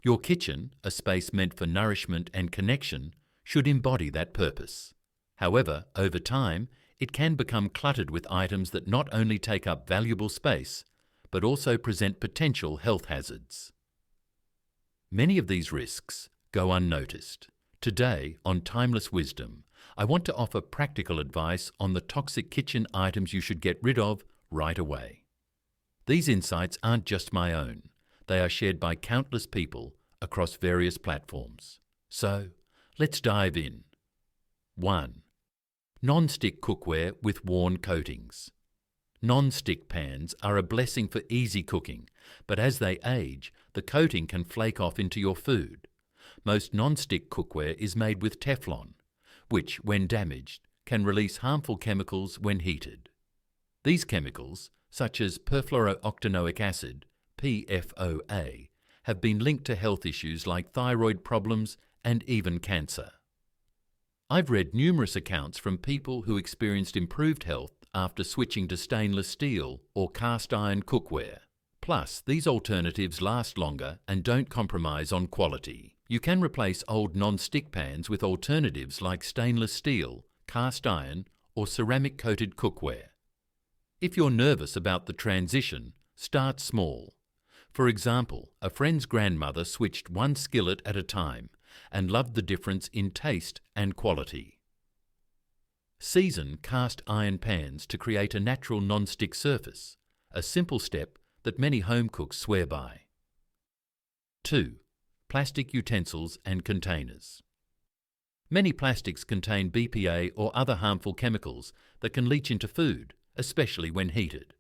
Your kitchen, a space meant for nourishment and connection, should embody that purpose. However, over time, it can become cluttered with items that not only take up valuable space, but also present potential health hazards. Many of these risks go unnoticed. Today, on Timeless Wisdom, I want to offer practical advice on the toxic kitchen items you should get rid of right away. These insights aren't just my own. They are shared by countless people across various platforms. So, let's dive in. 1. Non-stick cookware with worn coatings. Non-stick pans are a blessing for easy cooking, but as they age, the coating can flake off into your food. Most non-stick cookware is made with Teflon, which, when damaged, can release harmful chemicals when heated. These chemicals, such as perfluorooctanoic acid, PFOA, have been linked to health issues like thyroid problems and even cancer. I've read numerous accounts from people who experienced improved health after switching to stainless steel or cast iron cookware. Plus, these alternatives last longer and don't compromise on quality. You can replace old non-stick pans with alternatives like stainless steel, cast iron, or ceramic-coated cookware. If you're nervous about the transition, start small. For example, a friend's grandmother switched one skillet at a time and loved the difference in taste and quality. Season cast iron pans to create a natural non-stick surface, a simple step that many home cooks swear by. 2. Plastic utensils and containers. Many plastics contain BPA or other harmful chemicals that can leach into food, especially when heated.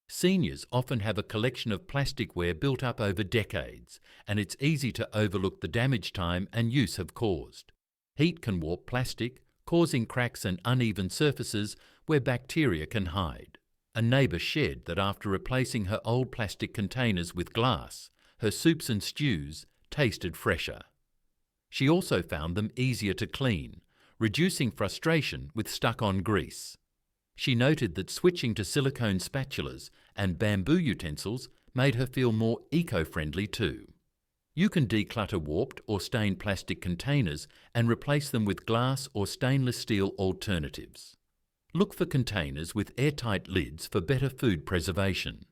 Seniors often have a collection of plasticware built up over decades, and it's easy to overlook the damage time and use have caused. Heat can warp plastic, causing cracks and uneven surfaces where bacteria can hide. A neighbour shared that after replacing her old plastic containers with glass, her soups and stews tasted fresher. She also found them easier to clean, reducing frustration with stuck-on grease. She noted that switching to silicone spatulas and bamboo utensils made her feel more eco-friendly too. You can declutter warped or stained plastic containers and replace them with glass or stainless steel alternatives. Look for containers with airtight lids for better food preservation.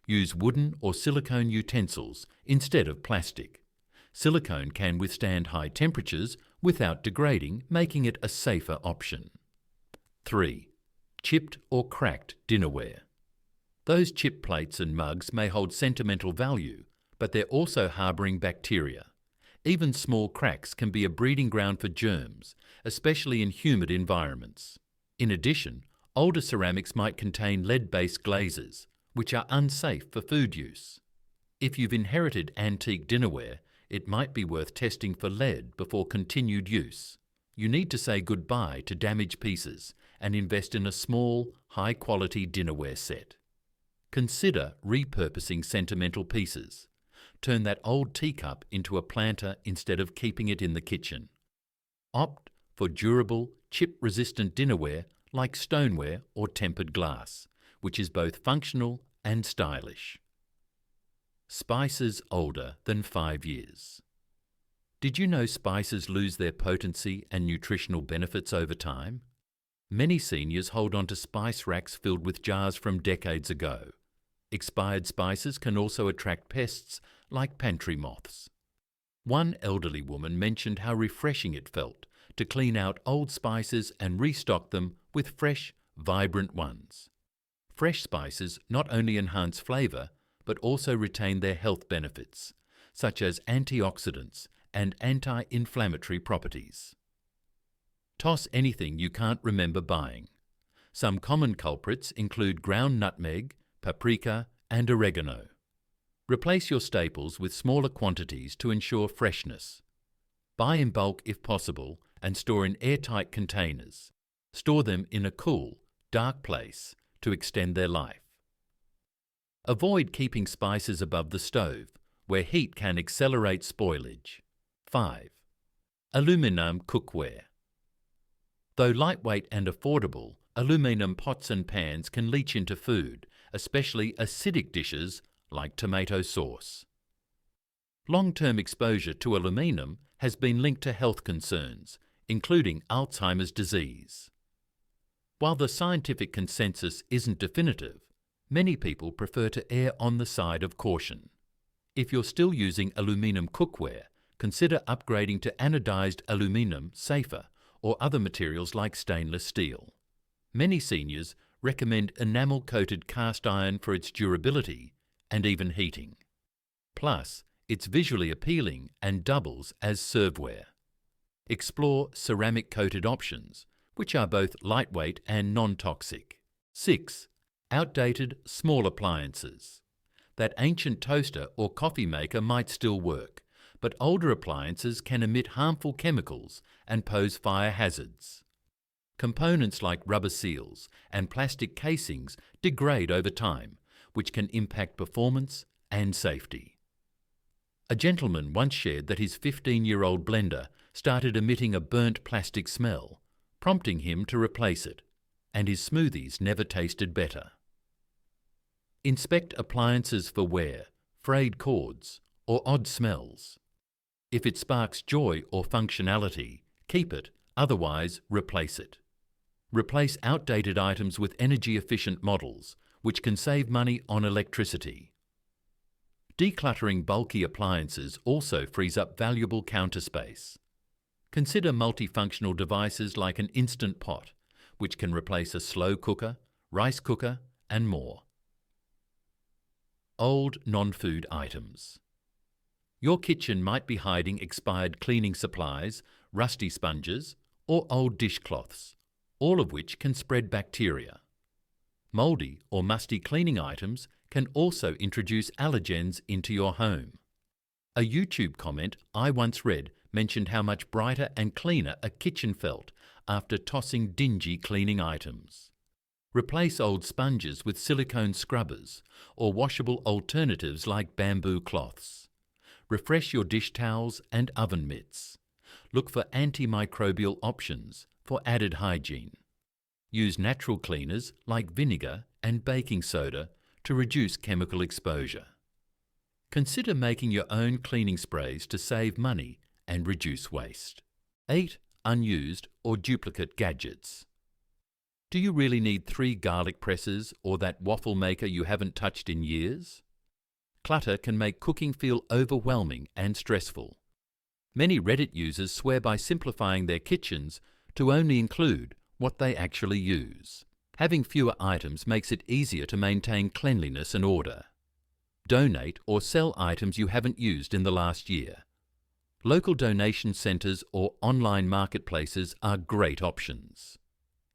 Use wooden or silicone utensils instead of plastic. Silicone can withstand high temperatures without degrading, making it a safer option. 3. Chipped or cracked dinnerware. Those chipped plates and mugs may hold sentimental value, but they're also harbouring bacteria. Even small cracks can be a breeding ground for germs, especially in humid environments. In addition, older ceramics might contain lead-based glazes, which are unsafe for food use. If you've inherited antique dinnerware, it might be worth testing for lead before continued use. You need to say goodbye to damaged pieces and invest in a small, high-quality dinnerware set. Consider repurposing sentimental pieces. Turn that old teacup into a planter instead of keeping it in the kitchen. Opt for durable, chip-resistant dinnerware like stoneware or tempered glass, which is both functional and stylish. Spices older than 5 years. Did you know spices lose their potency and nutritional benefits over time? Many seniors hold on to spice racks filled with jars from decades ago. Expired spices can also attract pests like pantry moths. One elderly woman mentioned how refreshing it felt to clean out old spices and restock them with fresh, vibrant ones. Fresh spices not only enhance flavour, but also retain their health benefits, such as antioxidants and anti-inflammatory properties. Toss anything you can't remember buying. Some common culprits include ground nutmeg, paprika, and oregano. Replace your staples with smaller quantities to ensure freshness. Buy in bulk if possible and store in airtight containers. Store them in a cool, dark place to extend their life. Avoid keeping spices above the stove, where heat can accelerate spoilage. 5. Aluminum cookware. Though lightweight and affordable, aluminum pots and pans can leach into food, especially acidic dishes like tomato sauce. Long-term exposure to aluminium has been linked to health concerns, including Alzheimer's disease. While the scientific consensus isn't definitive, many people prefer to err on the side of caution. If you're still using aluminium cookware, consider upgrading to anodized aluminium, safer, or other materials like stainless steel. Many seniors recommend enamel-coated cast iron for its durability and even heating. Plus, it's visually appealing and doubles as serveware. Explore ceramic-coated options, which are both lightweight and non-toxic. 6. Outdated small appliances. That ancient toaster or coffee maker might still work, but older appliances can emit harmful chemicals and pose fire hazards. Components like rubber seals and plastic casings degrade over time, which can impact performance and safety. A gentleman once shared that his 15-year-old blender started emitting a burnt plastic smell, prompting him to replace it, and his smoothies never tasted better. Inspect appliances for wear, frayed cords, or odd smells. If it sparks joy or functionality, keep it, otherwise replace it. Replace outdated items with energy-efficient models, which can save money on electricity. Decluttering bulky appliances also frees up valuable counter space. Consider multifunctional devices like an instant pot, which can replace a slow cooker, rice cooker, and more. Old non-food items. Your kitchen might be hiding expired cleaning supplies, rusty sponges, or old dishcloths, all of which can spread bacteria. Mouldy or musty cleaning items can also introduce allergens into your home. A YouTube comment I once read mentioned how much brighter and cleaner a kitchen felt after tossing dingy cleaning items. Replace old sponges with silicone scrubbers or washable alternatives like bamboo cloths. Refresh your dish towels and oven mitts. Look for antimicrobial options for added hygiene. Use natural cleaners like vinegar and baking soda to reduce chemical exposure. Consider making your own cleaning sprays to save money and reduce waste. 8. Unused or duplicate gadgets. Do you really need 3 garlic presses or that waffle maker you haven't touched in years? Clutter can make cooking feel overwhelming and stressful. Many Reddit users swear by simplifying their kitchens to only include what they actually use. Having fewer items makes it easier to maintain cleanliness and order. Donate or sell items you haven't used in the last year. Local donation centres or online marketplaces are great options.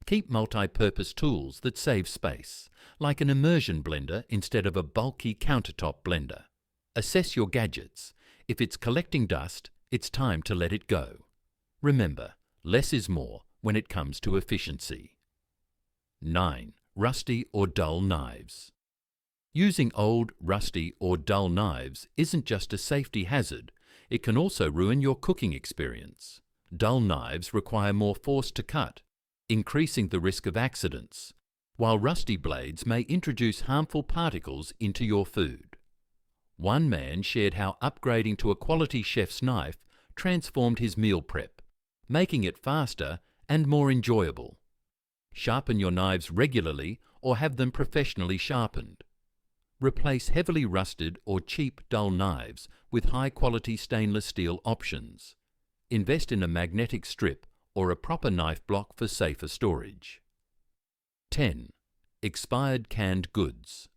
Keep multi-purpose tools that save space, like an immersion blender instead of a bulky countertop blender. Assess your gadgets. If it's collecting dust, it's time to let it go. Remember, less is more when it comes to efficiency. 9. Rusty or dull knives. Using old, rusty or dull knives isn't just a safety hazard, it can also ruin your cooking experience. Dull knives require more force to cut, increasing the risk of accidents, while rusty blades may introduce harmful particles into your food. One man shared how upgrading to a quality chef's knife transformed his meal prep, making it faster and more enjoyable. Sharpen your knives regularly or have them professionally sharpened. Replace heavily rusted or cheap dull knives with high-quality stainless steel options. Invest in a magnetic strip or a proper knife block for safer storage. 10. Expired canned goods.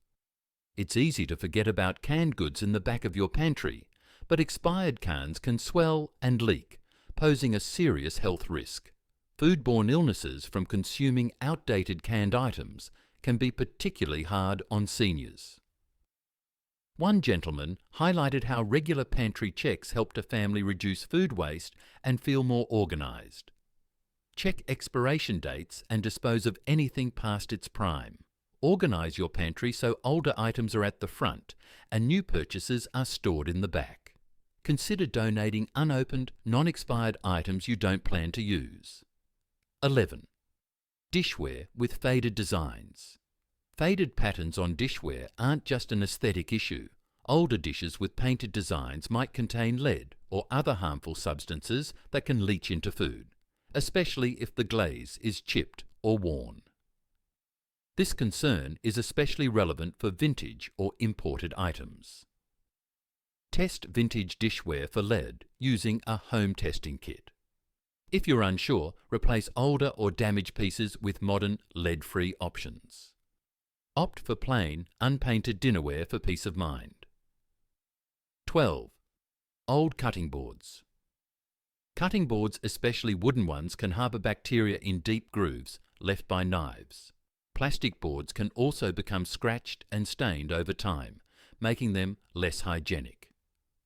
It's easy to forget about canned goods in the back of your pantry, but expired cans can swell and leak, posing a serious health risk. Foodborne illnesses from consuming outdated canned items can be particularly hard on seniors. One gentleman highlighted how regular pantry checks helped a family reduce food waste and feel more organised. Check expiration dates and dispose of anything past its prime. Organise your pantry so older items are at the front and new purchases are stored in the back. Consider donating unopened, non-expired items you don't plan to use. 11. Dishware with faded designs. Faded patterns on dishware aren't just an aesthetic issue. Older dishes with painted designs might contain lead or other harmful substances that can leach into food, especially if the glaze is chipped or worn. This concern is especially relevant for vintage or imported items. Test vintage dishware for lead using a home testing kit. If you're unsure, replace older or damaged pieces with modern lead-free options. Opt for plain, unpainted dinnerware for peace of mind. 12. Old cutting boards. Cutting boards, especially wooden ones, can harbour bacteria in deep grooves left by knives. Plastic boards can also become scratched and stained over time, making them less hygienic.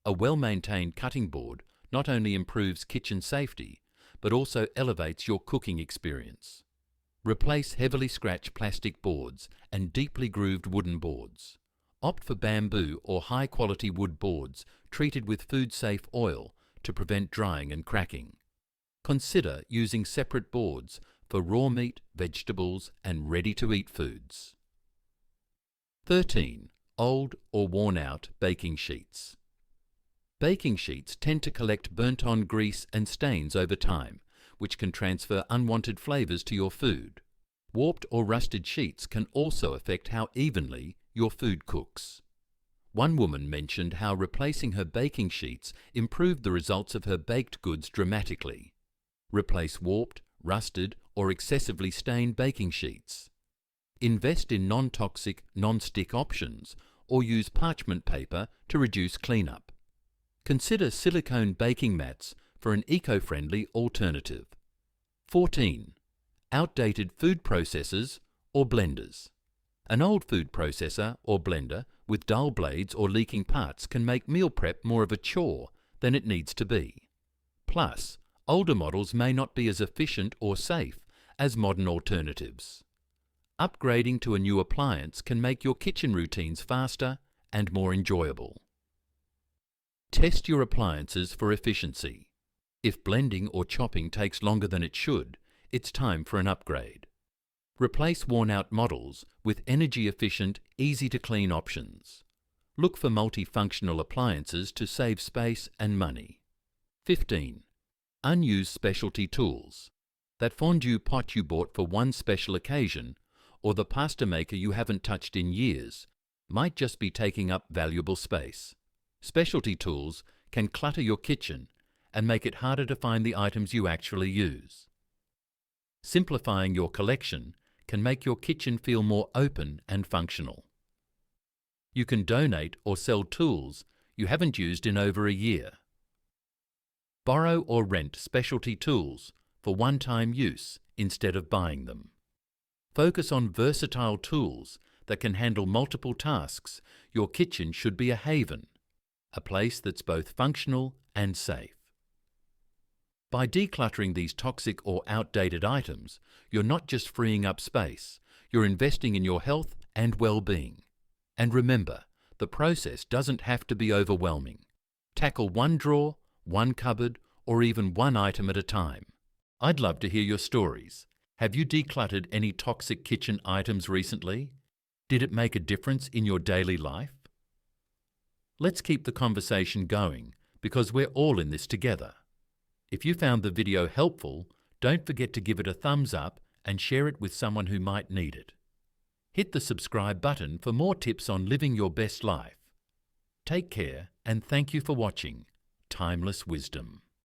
A well-maintained cutting board not only improves kitchen safety, but also elevates your cooking experience. Replace heavily scratched plastic boards and deeply grooved wooden boards. Opt for bamboo or high-quality wood boards treated with food-safe oil to prevent drying and cracking. Consider using separate boards for raw meat, vegetables, and ready-to-eat foods. 13. Old or worn-out baking sheets. Baking sheets tend to collect burnt-on grease and stains over time, which can transfer unwanted flavours to your food. Warped or rusted sheets can also affect how evenly your food cooks. One woman mentioned how replacing her baking sheets improved the results of her baked goods dramatically. Replace warped, rusted, or excessively stained baking sheets. Invest in non-toxic, non-stick options, or use parchment paper to reduce cleanup. Consider silicone baking mats for an eco-friendly alternative. 14. Outdated food processors or blenders. An old food processor or blender with dull blades or leaking parts can make meal prep more of a chore than it needs to be. Plus, older models may not be as efficient or safe as modern alternatives. Upgrading to a new appliance can make your kitchen routines faster and more enjoyable. Test your appliances for efficiency. If blending or chopping takes longer than it should, it's time for an upgrade. Replace worn-out models with energy-efficient, easy-to-clean options. Look for multifunctional appliances to save space and money. 15. Unused specialty tools. That fondue pot you bought for one special occasion, or the pasta maker you haven't touched in years, might just be taking up valuable space. Specialty tools can clutter your kitchen and make it harder to find the items you actually use. Simplifying your collection can make your kitchen feel more open and functional. You can donate or sell tools you haven't used in over a year. Borrow or rent specialty tools for one-time use instead of buying them. Focus on versatile tools that can handle multiple tasks. Your kitchen should be a haven, a place that's both functional and safe. By decluttering these toxic or outdated items, you're not just freeing up space, you're investing in your health and well-being. And remember, the process doesn't have to be overwhelming. Tackle one drawer, one cupboard, or even one item at a time. I'd love to hear your stories. Have you decluttered any toxic kitchen items recently? Did it make a difference in your daily life? Let's keep the conversation going because we're all in this together. If you found the video helpful, don't forget to give it a thumbs up and share it with someone who might need it. Hit the subscribe button for more tips on living your best life. Take care and thank you for watching Timeless Wisdom.